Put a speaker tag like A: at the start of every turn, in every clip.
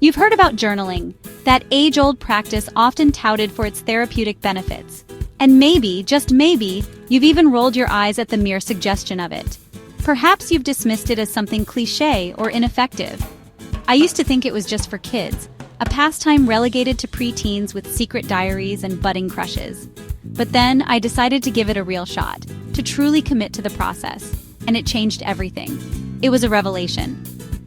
A: You've heard about journaling, that age-old practice often touted for its therapeutic benefits. And maybe, just maybe, you've even rolled your eyes at the mere suggestion of it. Perhaps you've dismissed it as something cliché or ineffective. I used to think it was just for kids, a pastime relegated to preteens with secret diaries and budding crushes. But then I decided to give it a real shot, to truly commit to the process, and it changed everything. It was a revelation.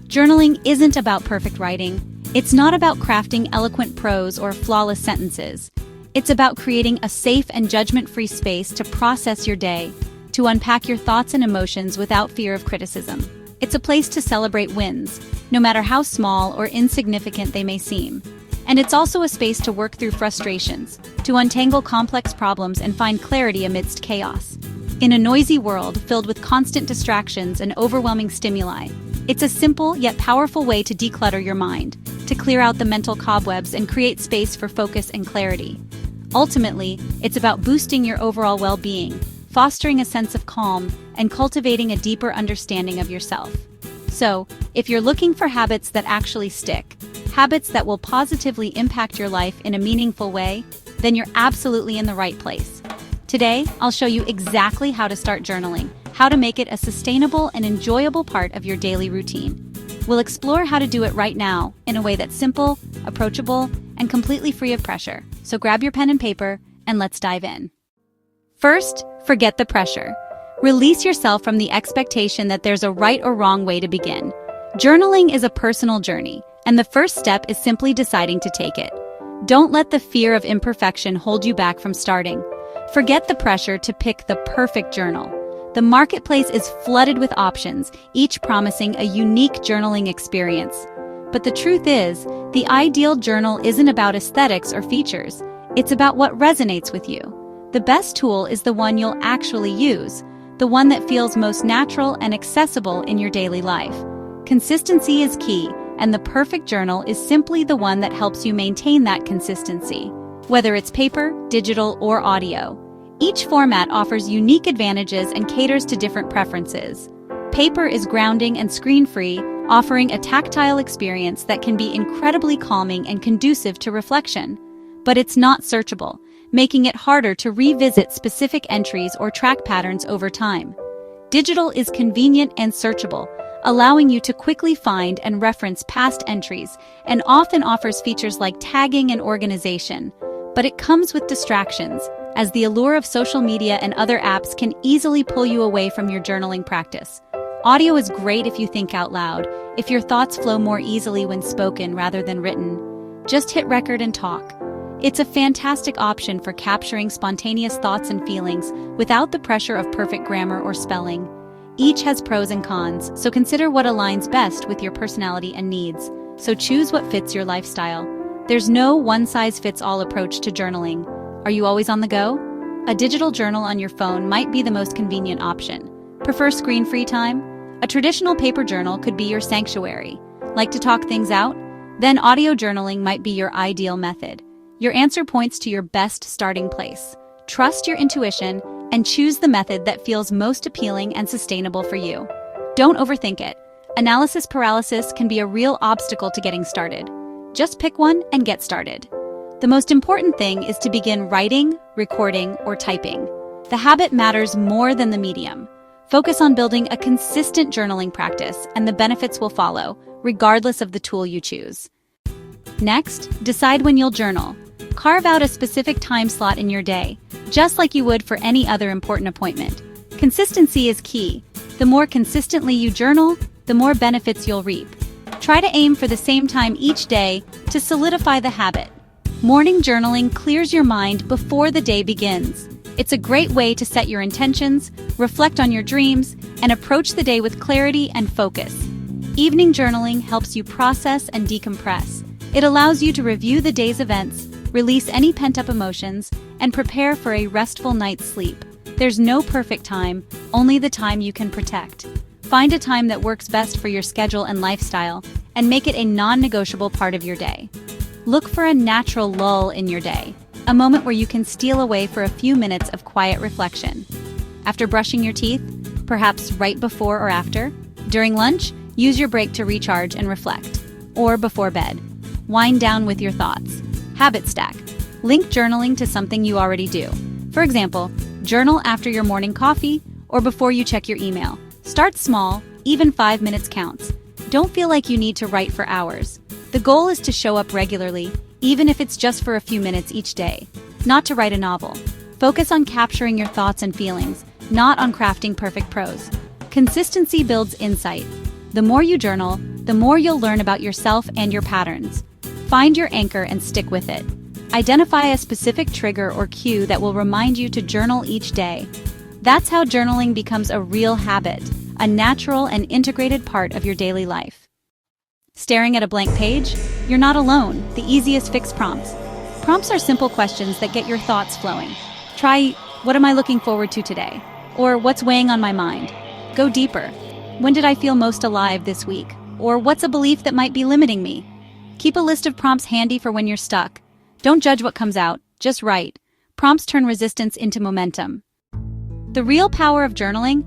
A: Journaling isn't about perfect writing. It's not about crafting eloquent prose or flawless sentences. It's about creating a safe and judgment-free space to process your day, to unpack your thoughts and emotions without fear of criticism. It's a place to celebrate wins, no matter how small or insignificant they may seem. And it's also a space to work through frustrations, to untangle complex problems and find clarity amidst chaos. In a noisy world filled with constant distractions and overwhelming stimuli, it's a simple yet powerful way to declutter your mind, to clear out the mental cobwebs and create space for focus and clarity. Ultimately, it's about boosting your overall well-being, fostering a sense of calm, and cultivating a deeper understanding of yourself. So, if you're looking for habits that actually stick, habits that will positively impact your life in a meaningful way, then you're absolutely in the right place. Today, I'll show you exactly how to start journaling, how to make it a sustainable and enjoyable part of your daily routine. We'll explore how to do it right now in a way that's simple, approachable, and completely free of pressure. So grab your pen and paper, and let's dive in. First, forget the pressure. Release yourself from the expectation that there's a right or wrong way to begin. Journaling is a personal journey, and the first step is simply deciding to take it. Don't let the fear of imperfection hold you back from starting. Forget the pressure to pick the perfect journal. The marketplace is flooded with options, each promising a unique journaling experience. But the truth is, the ideal journal isn't about aesthetics or features. It's about what resonates with you. The best tool is the one you'll actually use, the one that feels most natural and accessible in your daily life. Consistency is key, and the perfect journal is simply the one that helps you maintain that consistency. Whether it's paper, digital, or audio, each format offers unique advantages and caters to different preferences. Paper is grounding and screen-free, offering a tactile experience that can be incredibly calming and conducive to reflection. But it's not searchable, making it harder to revisit specific entries or track patterns over time. Digital is convenient and searchable, allowing you to quickly find and reference past entries, and often offers features like tagging and organization. But it comes with distractions, as the allure of social media and other apps can easily pull you away from your journaling practice. Audio is great if you think out loud, if your thoughts flow more easily when spoken rather than written. Just hit record and talk. It's a fantastic option for capturing spontaneous thoughts and feelings without the pressure of perfect grammar or spelling. Each has pros and cons, so consider what aligns best with your personality and needs. So choose what fits your lifestyle. There's no one-size-fits-all approach to journaling. Are you always on the go? A digital journal on your phone might be the most convenient option. Prefer screen-free time? A traditional paper journal could be your sanctuary. Like to talk things out? Then audio journaling might be your ideal method. Your answer points to your best starting place. Trust your intuition and choose the method that feels most appealing and sustainable for you. Don't overthink it. Analysis paralysis can be a real obstacle to getting started. Just pick one and get started. The most important thing is to begin writing, recording, or typing. The habit matters more than the medium. Focus on building a consistent journaling practice, and the benefits will follow, regardless of the tool you choose. Next, decide when you'll journal. Carve out a specific time slot in your day, just like you would for any other important appointment. Consistency is key. The more consistently you journal, the more benefits you'll reap. Try to aim for the same time each day to solidify the habit. Morning journaling clears your mind before the day begins. It's a great way to set your intentions, reflect on your dreams, and approach the day with clarity and focus. Evening journaling helps you process and decompress. It allows you to review the day's events, release any pent-up emotions, and prepare for a restful night's sleep. There's no perfect time, only the time you can protect. Find a time that works best for your schedule and lifestyle, and make it a non-negotiable part of your day. Look for a natural lull in your day, a moment where you can steal away for a few minutes of quiet reflection. After brushing your teeth, perhaps right before or after. During lunch, use your break to recharge and reflect. Or before bed. Wind down with your thoughts. Habit stack. Link journaling to something you already do. For example, journal after your morning coffee or before you check your email. Start small, even 5 minutes counts. Don't feel like you need to write for hours. The goal is to show up regularly, even if it's just for a few minutes each day. Not to write a novel. Focus on capturing your thoughts and feelings, not on crafting perfect prose. Consistency builds insight. The more you journal, the more you'll learn about yourself and your patterns. Find your anchor and stick with it. Identify a specific trigger or cue that will remind you to journal each day. That's how journaling becomes a real habit, a natural and integrated part of your daily life. Staring at a blank page? You're not alone. The easiest fix prompts. Prompts are simple questions that get your thoughts flowing. Try, what am I looking forward to today? Or what's weighing on my mind? Go deeper. When did I feel most alive this week? Or what's a belief that might be limiting me? Keep a list of prompts handy for when you're stuck. Don't judge what comes out, just write. Prompts turn resistance into momentum. The real power of journaling?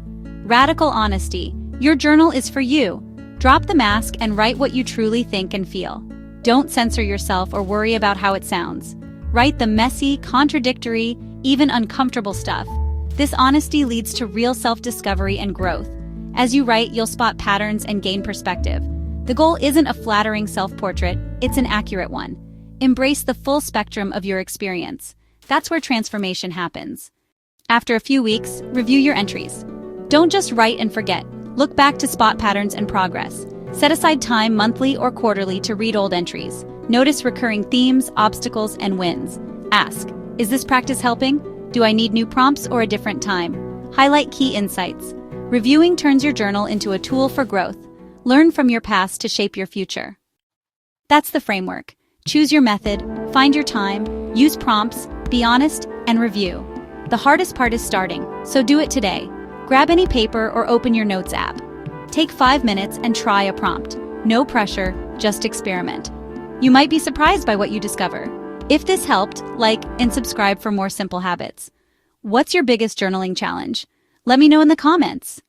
A: Radical honesty. Your journal is for you. Drop the mask and write what you truly think and feel. Don't censor yourself or worry about how it sounds. Write the messy, contradictory, even uncomfortable stuff. This honesty leads to real self-discovery and growth. As you write, you'll spot patterns and gain perspective. The goal isn't a flattering self-portrait, it's an accurate one. Embrace the full spectrum of your experience. That's where transformation happens. After a few weeks, review your entries. Don't just write and forget. Look back to spot patterns and progress. Set aside time monthly or quarterly to read old entries. Notice recurring themes, obstacles, and wins. Ask, is this practice helping? Do I need new prompts or a different time? Highlight key insights. Reviewing turns your journal into a tool for growth. Learn from your past to shape your future. That's the framework. Choose your method, find your time, use prompts, be honest, and review. The hardest part is starting, so do it today. Grab any paper or open your notes app. Take 5 minutes and try a prompt. No pressure, just experiment. You might be surprised by what you discover. If this helped, like and subscribe for more simple habits. What's your biggest journaling challenge? Let me know in the comments.